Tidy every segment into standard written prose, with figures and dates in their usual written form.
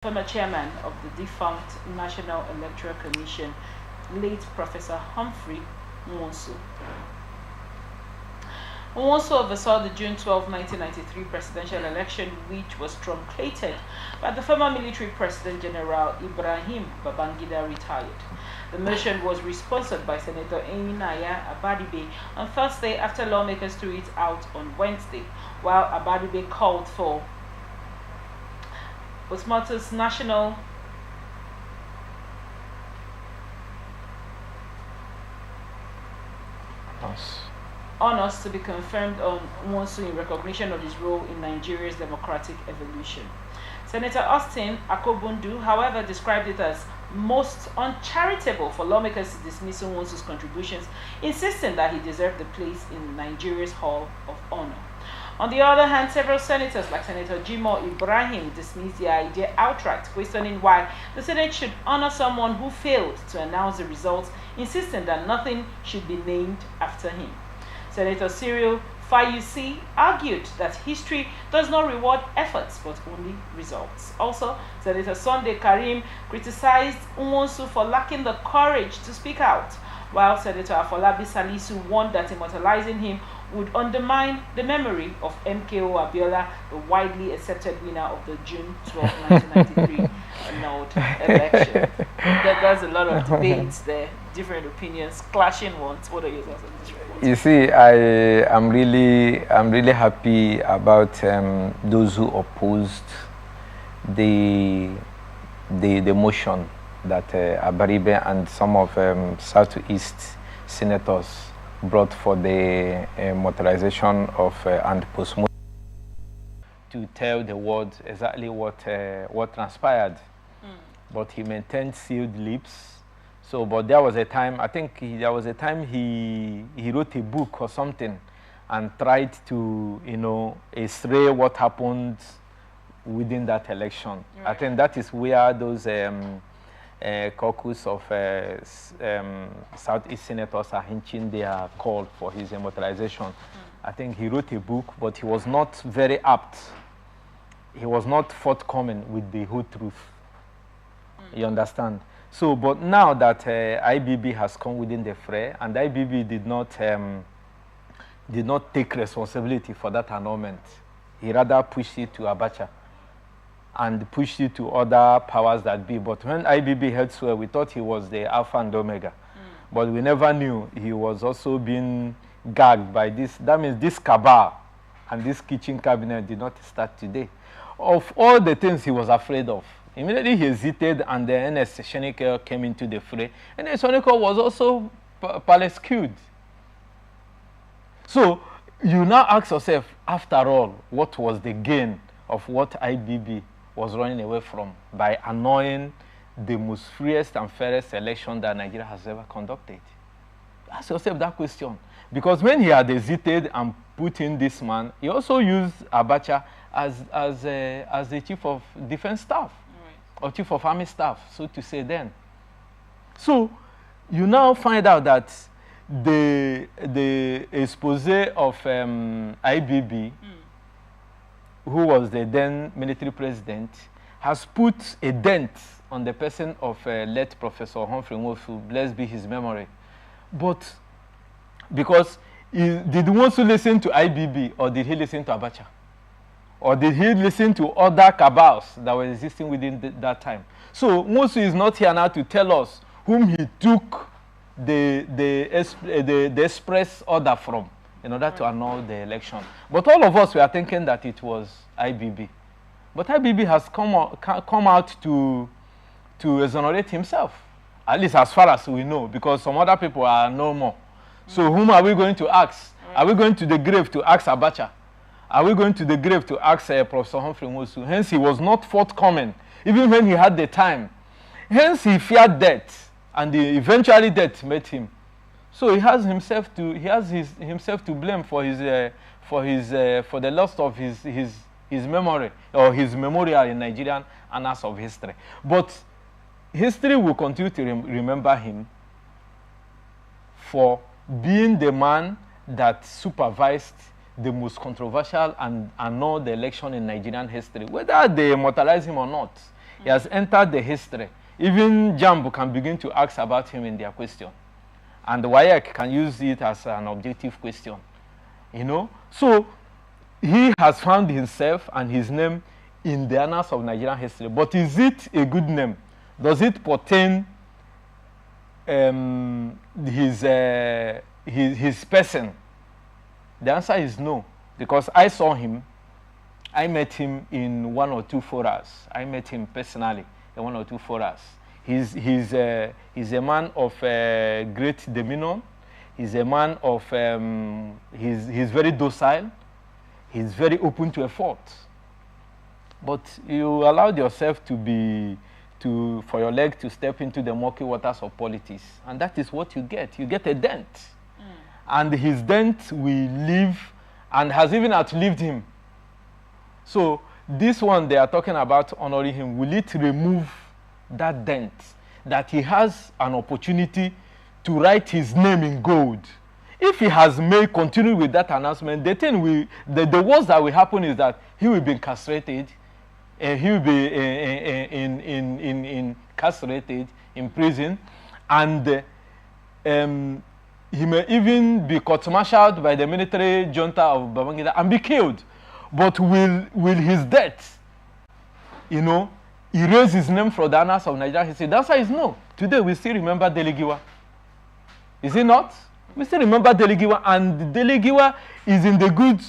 former chairman of the defunct National Electoral Commission, late Professor Humphrey Nwosu. Nwosu oversaw the June 12, 1993 presidential election, which was truncated by the former military president General Ibrahim Babangida retired. The motion was responsored by Senator Eminaya Abadibe on Thursday after lawmakers threw it out on Wednesday, while Abadibe called for Osmotus National honors to be confirmed on Nwosu in recognition of his role in Nigeria's democratic evolution. Senator Austin Akobundu, however, described it as most uncharitable for lawmakers to dismiss Nwosu's contributions, insisting that he deserved the place in Nigeria's Hall of Honor. On the other hand, several senators like Senator Jimo Ibrahim dismissed the idea outright, questioning why the Senate should honor someone who failed to announce the results, insisting that nothing should be named after him. Senator Cyril Fayusi argued that history does not reward efforts but only results. Also, Senator Sunday Karim criticized Nwosu for lacking the courage to speak out, while Senator Afolabi Salisu warned that immortalizing him would undermine the memory of MKO Abiola, the widely accepted winner of the June 12, 1993 annulled election. There's a lot of debates there, different opinions, clashing ones. What are your thoughts on this report? You see, I'm really happy about those who opposed the motion that Abaribe and some of Southeast senators brought for the immortalization of and postmortem to tell the world exactly what transpired. But he maintained sealed lips. So, but there was a time, I think there was a time he wrote a book or something and tried to, astray what happened within that election. Right. I think that is where those caucus of Southeast senators are hinting their call for his immortalization. I think he wrote a book, but he was not very apt. He was not forthcoming with the whole truth. You understand? So, but now that IBB has come within the fray, and IBB did not take responsibility for that annulment, he rather pushed it to Abacha and pushed it to other powers that be. But when IBB held sway, we thought he was the Alpha and Omega. But we never knew he was also being gagged by this. That means this cabal and this kitchen cabinet did not start today. Of all the things he was afraid of, immediately he hesitated and the NS Shenika came into the fray. And then Shenika was also palace-cued. So you now ask yourself, after all, what was the gain of what IBB was running away from by annoying the most freest and fairest election that Nigeria has ever conducted? Ask yourself that question. Because when he had hesitated and put in this man, he also used Abacha as the chief of defense staff, right, or chief of army staff, so to say then. So you now find out that the expose of IBB, who was the then military president, has put a dent on the person of late Professor Humphrey Nwosu, blessed be his memory. But because did Nwosu listen to IBB or did he listen to Abacha? Or did he listen to other cabals that were existing within that time? So Nwosu is not here now to tell us whom he took the express order from in order to annul the election. But all of us were thinking that it was IBB. But IBB has come out to exonerate himself, at least as far as we know, because some other people are no more. So whom are we going to ask? Are we going to the grave to ask Abacha? Are we going to the grave to ask Professor Humphrey Nwosu? Hence, he was not forthcoming, even when he had the time. Hence, he feared death, and eventually death met him. So he has himself to blame for the loss of his memory or his memorial in Nigerian annals of history. But history will continue to remember him for being the man that supervised the most controversial and annulled the election in Nigerian history. Whether they immortalize him or not, He has entered the history. Even Jambo can begin to ask about him in their question. And WAEC can use it as an objective question. You know? So he has found himself and his name in the annals of Nigerian history. But is it a good name? Does it pertain his person? The answer is no. Because I saw him, I met him in 1 or 2 forums. I met him personally in 1 or 2 forums. He's a man of great demeanor. He's a man of, he's very docile. He's very open to effort. But you allowed yourself for your leg to step into the murky waters of politics. And that is what you get. You get a dent. And his dent will live and has even outlived him. So this one they are talking about honoring him, will it remove that dent? That he has an opportunity to write his name in gold. If he has continued with that announcement, the worst that will happen is that he will be incarcerated, he will be incarcerated in prison, and he may even be court-martialed by the military junta of Babangida and be killed. But will his death, erase his name from the annals of Nigerian history? The answer is no. Today we still remember Delegiwa. Is it not? We still remember Delegiwa, and Delegiwa is in the good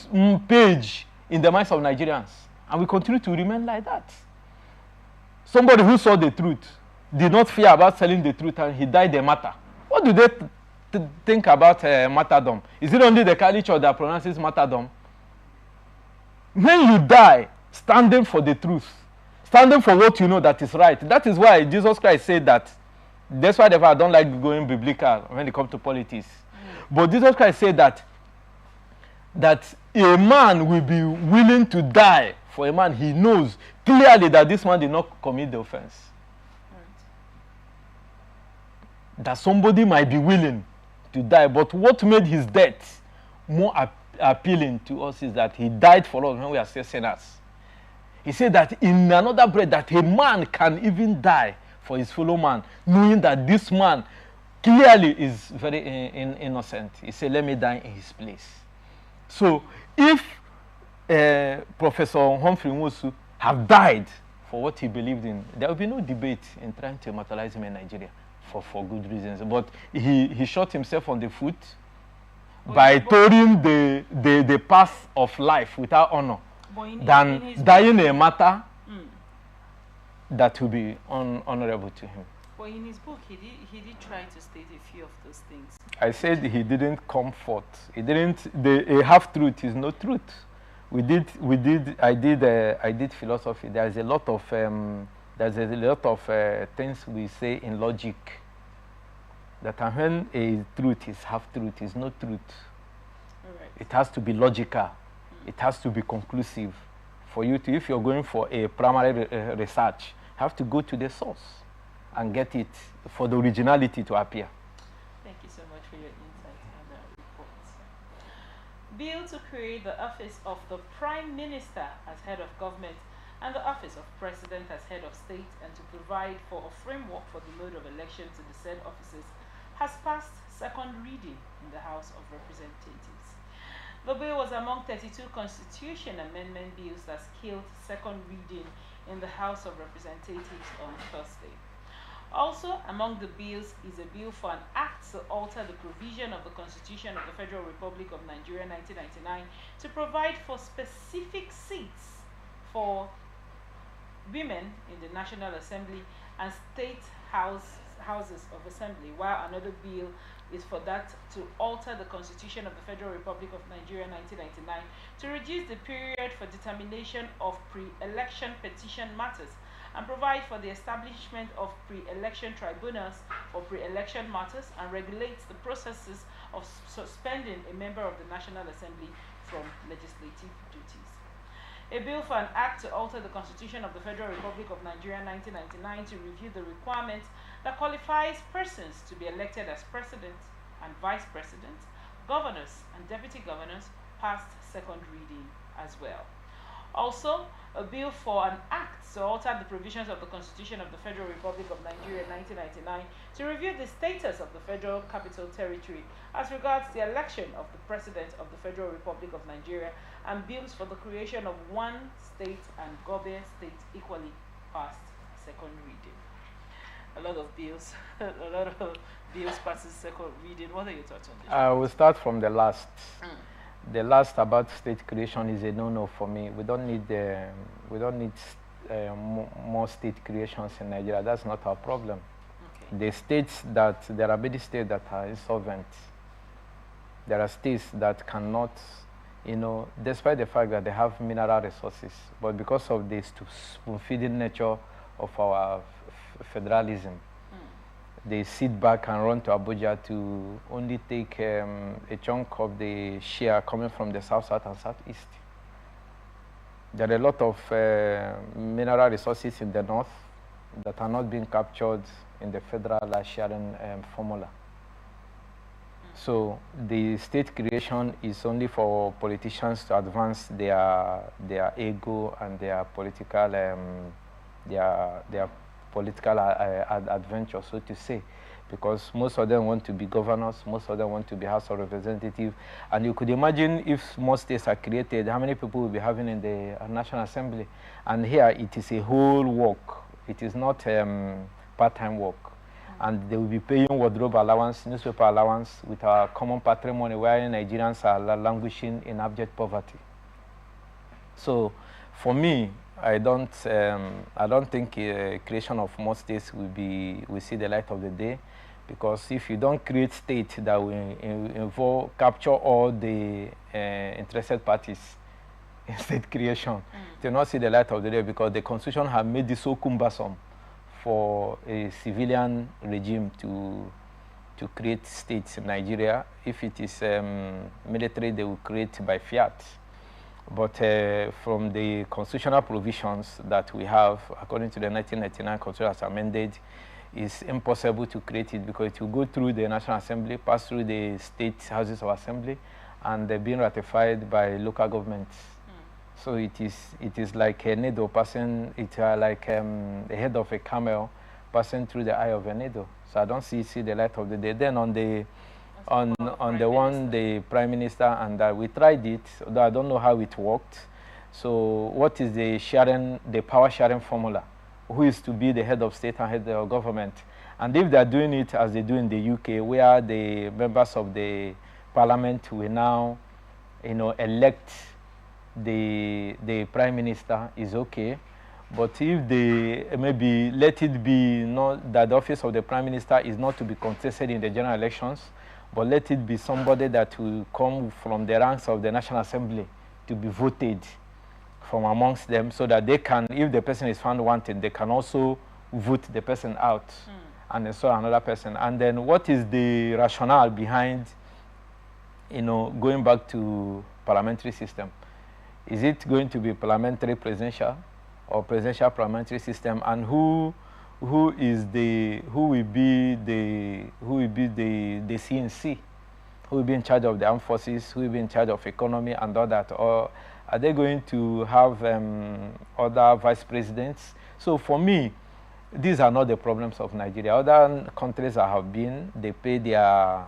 page in the minds of Nigerians. And we continue to remain like that. Somebody who saw the truth did not fear about telling the truth, and he died a martyr. What do they think about martyrdom? Is it only the Catholic Church that pronounces martyrdom? When you die standing for the truth, standing for what you know that is right, that is why Jesus Christ said that. That's why I don't like going biblical when it comes to politics. But Jesus Christ said that a man will be willing to die for a man he knows clearly that this man did not commit the offense. Right. That somebody might be willing to die, but what made his death more appealing to us is that he died for us when we are still sinners. He said that in another breath that a man can even die for his fellow man, knowing that this man clearly is very innocent. He said, let me die in his place. So if Professor Humphrey Nwosu have died for what he believed in, there will be no debate in trying to immortalize him in Nigeria for good reasons. But he shot himself on the foot by touring the path of life without honor than dying a matter that will be honorable to him. But in his book, he did try to state a few of those things. I said he didn't comfort. He didn't. A half truth is no truth. I did philosophy. There's a lot of things we say in logic. That when a truth is half truth, is no truth. Right. It has to be logical. It has to be conclusive. For you to, if you're going for a primary research, you have to go to the source and get it for the originality to appear. Thank you so much for your insights and reports. Bill to create the office of the Prime Minister as head of government and the office of President as head of state, and to provide for a framework for the mode of election to the said offices has passed second reading in the House of Representatives. The bill was among 32 constitution amendment bills that scaled second reading in the House of Representatives on Thursday. Also among the bills is a bill for an act to alter the provision of the Constitution of the Federal Republic of Nigeria 1999 to provide for specific seats for women in the National Assembly and state houses of assembly, while another bill is for that to alter the Constitution of the Federal Republic of Nigeria 1999 to reduce the period for determination of pre-election petition matters and provide for the establishment of pre-election tribunals for pre-election matters and regulates the processes of suspending a member of the National Assembly from legislative duties. A bill for an act to alter the Constitution of the Federal Republic of Nigeria 1999 to review the requirement that qualifies persons to be elected as president and vice president, governors and deputy governors passed second reading as well. Also, a bill for an act to alter the provisions of the Constitution of the Federal Republic of Nigeria 1999 to review the status of the Federal Capital Territory as regards the election of the President of the Federal Republic of Nigeria, and bills for the creation of one state and Gobe state equally passed second reading. A lot of bills, a lot of bills passes second reading. What are your thoughts on this? I will start from the last. The last about state creation is a no-no for me. We don't need more state creations in Nigeria. That's not our problem. Okay. The states that there are many states that are insolvent. There are states that cannot, you know, despite the fact that they have mineral resources, but because of this spoon-feeding nature of our federalism, they sit back and run to Abuja to only take a chunk of the share coming from the south, south, and southeast. There are a lot of mineral resources in the north that are not being captured in the federal sharing formula. So the state creation is only for politicians to advance their ego and their political adventure, so to say, because most of them want to be governors, most of them want to be House of Representatives, and you could imagine if more states are created, how many people will be having in the National Assembly. And here it is a whole work. It is not part-time work. And they will be paying wardrobe allowance, newspaper allowance with our common patrimony, where Nigerians are languishing in abject poverty. So for me, I don't think creation of more states will see the light of the day, because if you don't create state that will capture all the interested parties in state creation, they will not see the light of the day, because the Constitution has made it so cumbersome for a civilian regime to create states in Nigeria. If it is military, they will create by fiat. But from the constitutional provisions that we have, according to the 1999 Constitution as amended, it's impossible to create it, because it will go through the National Assembly, pass through the state houses of assembly, and they're being ratified by local governments. So it is like a needle passing, it's like the head of a camel passing through the eye of a needle. So I don't see the light of the day. Then on the the Prime Minister, and we tried it, although I don't know how it worked. So what is the power sharing formula? Who is to be the head of state and head of government? And if they are doing it as they do in the UK, where the members of the parliament will now, elect the Prime Minister, is okay. But if they maybe let it be not that the office of the Prime Minister is not to be contested in the general elections, but let it be somebody that will come from the ranks of the National Assembly to be voted from amongst them, so that they can, if the person is found wanted, they can also vote the person out and install another person. And then what is the rationale behind, going back to parliamentary system? Is it going to be parliamentary presidential or presidential parliamentary system? And who will be the CNC? Who will be in charge of the armed forces? Who will be in charge of economy and all that? Or are they going to have other vice presidents? So for me, these are not the problems of Nigeria. Other countries that have been, they pay their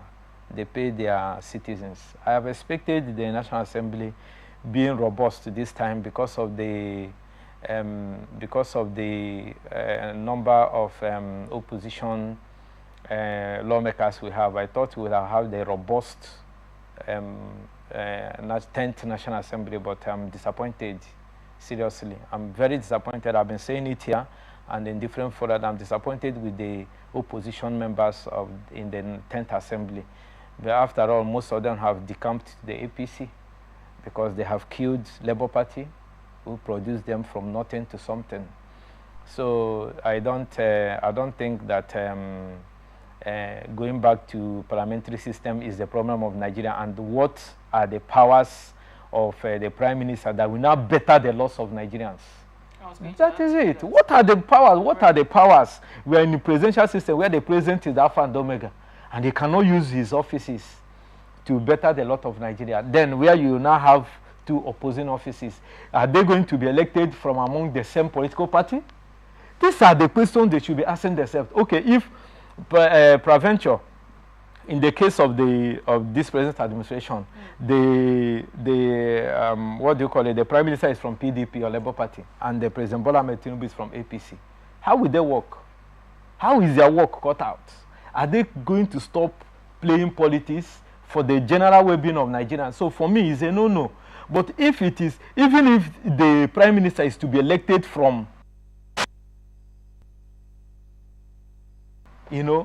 citizens. I have expected the National Assembly being robust this time because of the number of opposition lawmakers we have. I thought we would have the robust 10th National Assembly, but I'm disappointed, seriously. I'm very disappointed. I've been saying it here and in different forums. I'm disappointed with the opposition members in the 10th Assembly. But after all, most of them have decamped to the APC because they have killed Labour Party, who produced them from nothing to something. So I don't think that going back to parliamentary system is the problem of Nigeria. And what are the powers of the Prime Minister that will now better the laws of Nigerians? That is it. What are the powers? What are the powers? We are in the presidential system where the president is Alpha and Omega, and he cannot use his offices to better the lot of Nigeria. Then where you now have two opposing offices? Are they going to be elected from among the same political party? These are the questions they should be asking themselves. Okay, if Praventure, in the case of this present administration, what do you call it? The Prime Minister is from PDP or Labour Party, and the President Bola Ahmed Tinubu is from APC. How will they work? How is their work cut out? Are they going to stop playing politics for the general well-being of Nigerians? So for me, it's a no-no. But if it is, even if the Prime Minister is to be elected from,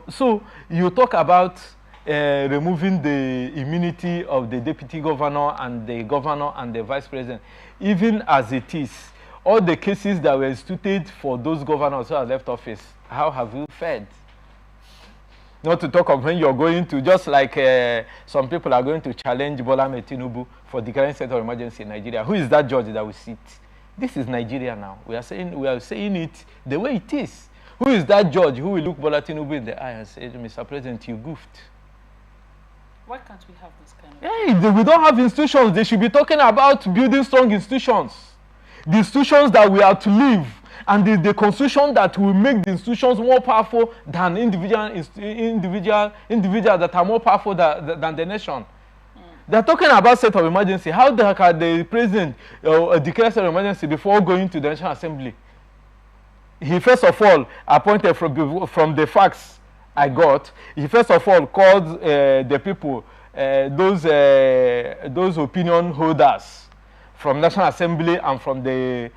so you talk about removing the immunity of the deputy governor and the vice president. Even as it is, all the cases that were instituted for those governors who have left office, how have you fared? Not to talk of when you're going to, just like some people are going to challenge Bola Ahmed Tinubu for declaring state of emergency in Nigeria. Who is that judge that will sit? This is Nigeria now. We are saying it the way it is. Who is that judge who will look Bola Tinubu in the eye and say, Mr. President, you goofed? Why can't we have this kind of... Hey, we don't have institutions. They should be talking about building strong institutions. The institutions that we are to live, and the constitution that will make the institutions more powerful than individuals that are more powerful than the nation. They're talking about state of emergency. How can the president declare state of emergency before going to the National Assembly? He first of all appointed from the facts I got. He first of all called the people, those opinion holders from National Assembly and from the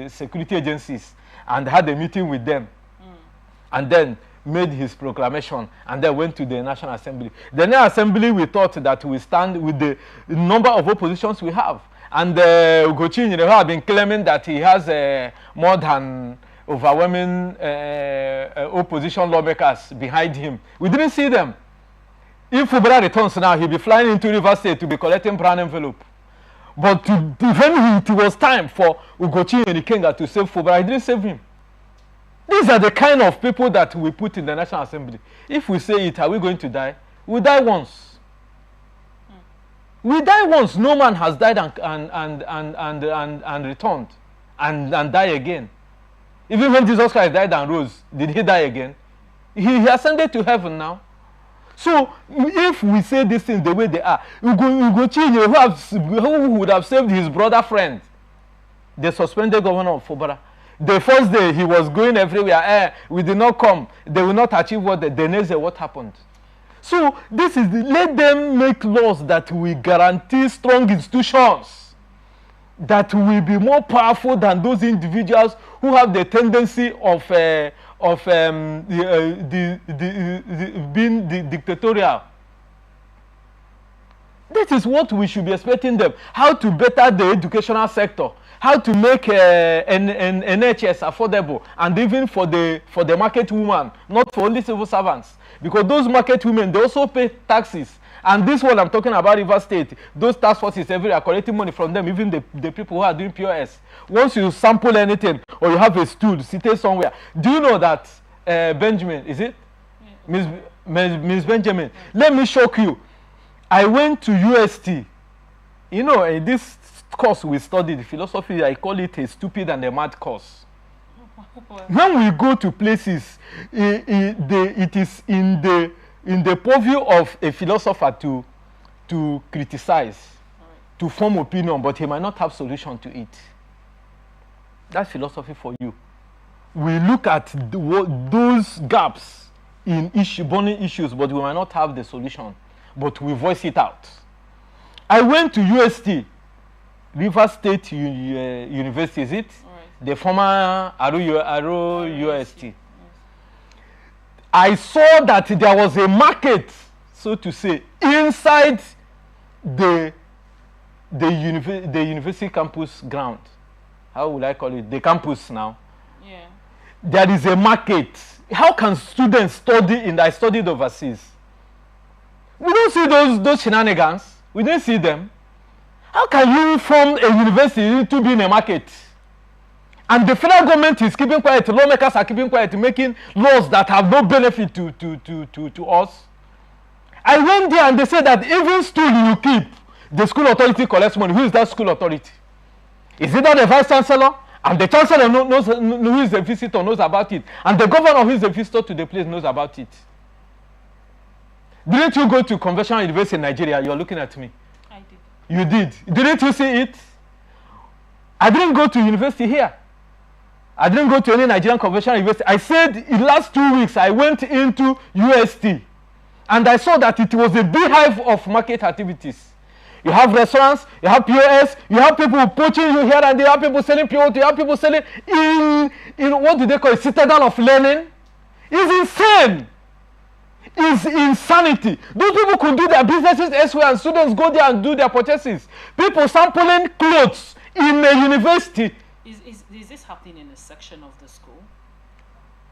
security agencies, and had a meeting with them, and then made his proclamation, and then went to the National Assembly. The National Assembly, we thought that we stand with the number of oppositions we have. And Ugochi Nyireho have been claiming that he has more than overwhelming opposition lawmakers behind him. We didn't see them. If Fubara returns now, he'll be flying into Rivers State to be collecting brown envelope. But when it was time for Ugochi Nyireho to save Fubara, he didn't save him. These are the kind of people that we put in the National Assembly. If we say it, are we going to die? We'll die once. We die once. No man has died and returned and die again. Even when Jesus Christ died and rose, did he die again? He ascended to heaven now. So if we say these things the way they are, Ugochi, who would have saved his brother friend, the suspended governor of Fubara. The first day he was going everywhere. We did not come. They will not achieve what the next day. What happened? So this is let them make laws that will guarantee strong institutions that will be more powerful than those individuals who have the tendency of being dictatorial. This is what we should be expecting them. How to better the educational sector. How to make NHS affordable, and even for the market woman, not for only civil servants. Because those market women, they also pay taxes. And this one I'm talking about, Rivers State, those task forces everywhere are collecting money from them, even the people who are doing POS. Once you sample anything or you have a stool seated somewhere, do you know that Benjamin, is it? Yeah. Miss Benjamin, let me shock you. I went to UST. You know, in this course we studied philosophy, I call it a stupid and a mad course. When we go to places, it is in the purview of a philosopher to criticize, to form opinion, but he might not have solution to it. That's philosophy for you. We look at those gaps in burning issues, but we might not have the solution, but we voice it out. I went to UST, Rivers State University, is it? The former Aro UST. Yes. I saw that there was a market, so to say, inside the university campus ground. How would I call it? The campus now. Yeah. There is a market. How can students study I studied overseas? We don't see those shenanigans. We don't see them. How can you form a university to be in a market? And the federal government is keeping quiet, lawmakers are keeping quiet, making laws that have no benefit to us. I went there and they said that even stool you keep, The school authority collects money. Who is that school authority? Is it not the vice chancellor? And the chancellor knows who is the visitor, knows about it. And the governor who is the visitor to the place knows about it. Didn't you go to conventional university in Nigeria? You're looking at me. I did. You did. Didn't you see it? I didn't go to university here. I didn't go to any Nigerian conventional university. I said in the last 2 weeks, I went into UST. And I saw that it was a beehive of market activities. You have restaurants, you have POS, you have people poaching you here and there, you have people selling POS, you have people selling in what do they call it, citadel of learning. It's insane. It's insanity. Those people could do their businesses elsewhere and students go there and do their purchases. People sampling clothes in a university. Is this happening in a section of the school?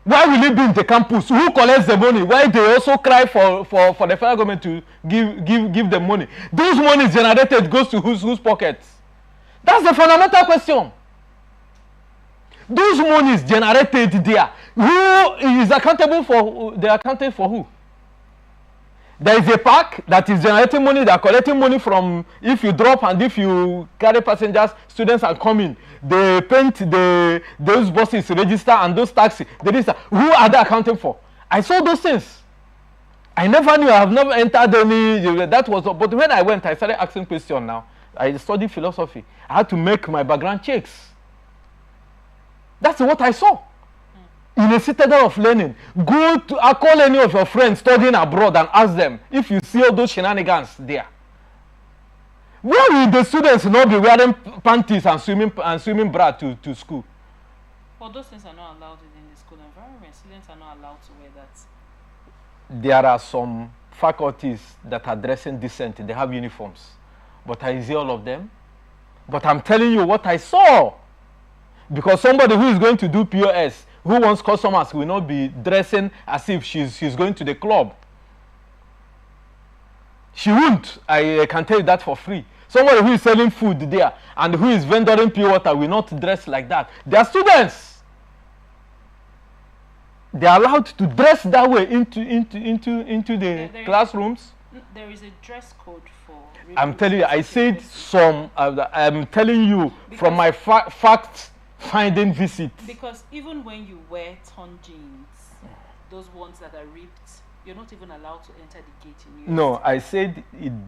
Why will it be in the campus? Who collects the money? Why they also cry for the federal government to give them money? Those monies generated goes to whose pockets? That's the fundamental question. Those monies generated there, who is accountable for? They are accounted for who? There is a park that is generating money. They are collecting money from, if you drop and if you carry passengers, students are coming. They paint those buses register and those taxis. They register. Who are they accounting for? I saw those things. I never knew. I have never entered any. That was. But when I went, I started asking questions. Now I studied philosophy. I had to make my background checks. That's what I saw. In a citadel of learning, go to call any of your friends studying abroad and ask them if you see all those shenanigans there. Where will the students not be wearing panties and swimming bra to school? Well, those things are not allowed within the school environment. Students are not allowed to wear that. There are some faculties that are dressing decent. They have uniforms. But I see all of them. But I'm telling you what I saw. Because somebody who is going to do POS, who wants customers, will not be dressing as if she's going to the club. She won't. I can tell you that for free. Somebody who is selling food there and who is vendoring pure water will not dress like that. They are students. They are allowed to dress that way into the classrooms. There is a dress code for. I'm telling you. I said some. I'm telling you because from my fact-finding visit. Because even when you wear torn jeans, those ones that are ripped, you're not even allowed to enter the gate in university. No, I said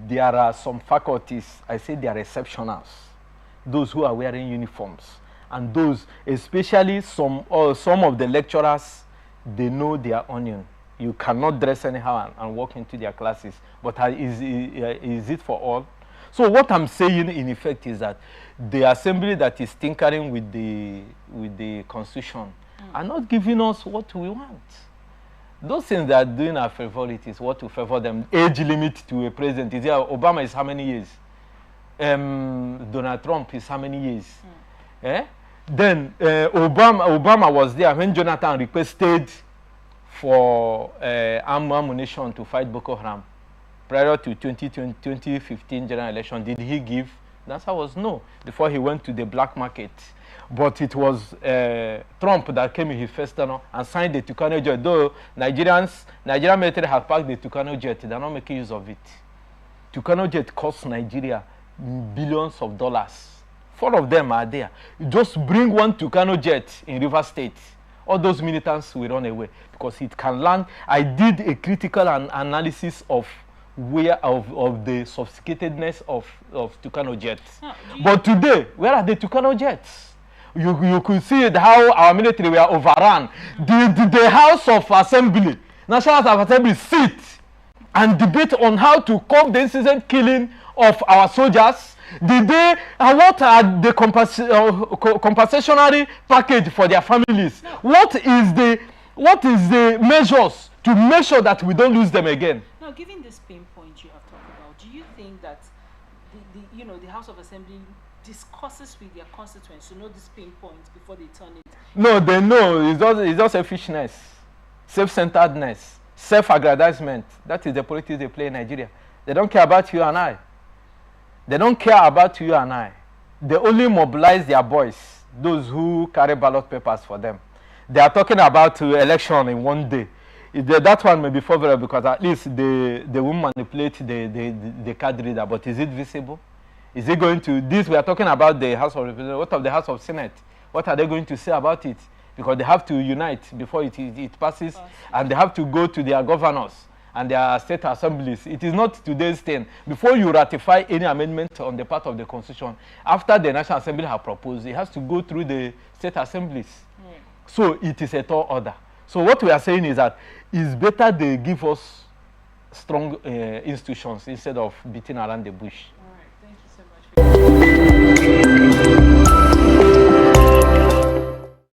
there are some faculties. I said they are exceptionals. Those who are wearing uniforms, and those, especially some of the lecturers, they know their onion. You cannot dress anyhow and walk into their classes. But is it for all? So what I'm saying in effect is that the assembly that is tinkering with the constitution are not giving us what we want. Those things that are doing our favorite is what to favor them. Age limit to a president is here. Obama is how many years? Donald Trump is how many years? Then Obama was there when Jonathan requested for ammunition to fight Boko Haram prior to 2015 general election. Did he give? The answer was no, before he went to the black market. But it was Trump that came in his first term and signed the Tucano jet. Though Nigerian military have packed the Tucano jet, they are not making use of it. Tucano jet costs Nigeria billions of dollars. 4 of them are there. You just bring one Tucano jet in River State. All those militants will run away because it can land. I did a critical analysis of the sophisticatedness of Tucano jets. But today, where are the Tucano jets? You could see how our military were overrun. The House of Assembly, National House of Assembly, sit and debate on how to curb the incessant killing of our soldiers. What are the compensationary package for their families? No. What is the measures to make sure that we don't lose them again? Now, given this pain point you have talked about, do you think that the House of Assembly discusses with their constituents to know these pain points before they turn it? No, they know. It's just selfishness, self-centeredness, self-aggrandizement. That is the politics they play in Nigeria. They don't care about you and I. They don't care about you and I. They only mobilize their boys, those who carry ballot papers for them. They are talking about election in one day. that one may be favorable because at least they won't manipulate the card reader. But is it visible? Is it going to, this we are talking about the House of Representatives, what of the House of Senate? What are they going to say about it? Because they have to unite before it passes, and they have to go to their governors and their state assemblies. It is not today's thing. Before you ratify any amendment on the part of the Constitution, after the National Assembly have proposed, it has to go through the state assemblies. So it is a tall order. So what we are saying is that it's better they give us strong institutions instead of beating around the bush.